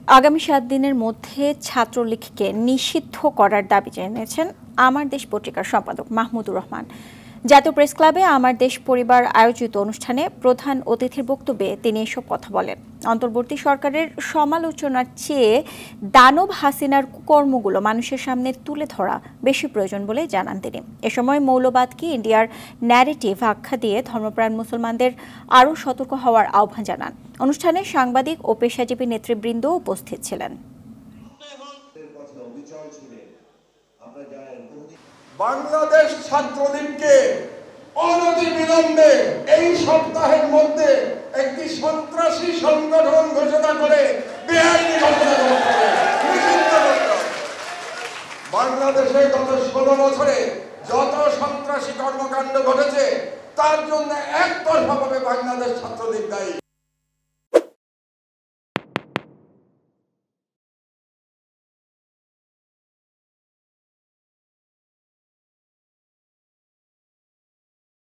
আগামী ৭ দিনের মধ্যে ছাত্রলীগকে নিষিদ্ধ করার দাবি জানিয়েছেন আমার দেশ পত্রিকার সম্পাদক মাহমুদুর রহমান। জাতীয় প্রেস ক্লাবে আমার দেশ পরিবার আয়োজিত অনুষ্ঠানে প্রধান অতিথির বক্তব্যে তিনি এসব কথা বলেন। অন্তর্বর্তী সরকারের সমালোচনার চেয়ে দানব হাসিনার কুকর্মগুলো মানুষের সামনে তুলে ধরা বেশি প্রয়োজন বলে জানান তিনি। এ সময় মৌলবাদকে ইন্ডিয়ার ন্যারেটিভ আখ্যা দিয়ে ধর্মপ্রাণ মুসলমানদের আরও সতর্ক হওয়ার আহ্বান জানান। অনুষ্ঠানে সাংবাদিক ও পেশাজীবী নেতৃবৃন্দ উপস্থিত ছিলেন। বাংলাদেশ ছাত্রলীগকে অনতিবিলম্বে এই সপ্তাহের মধ্যে একটি সন্ত্রাসী সংগঠন ঘোষণা করে বেআইনি ঘোষণা করতে হবে, নিষিদ্ধ করতে হবে। বাংলাদেশে গত 16 বছরে যত সন্ত্রাসী কর্মকাণ্ড ঘটেছে তার জন্য একতরফাভাবে বাংলাদেশ ছাত্রলীগ দায়ী।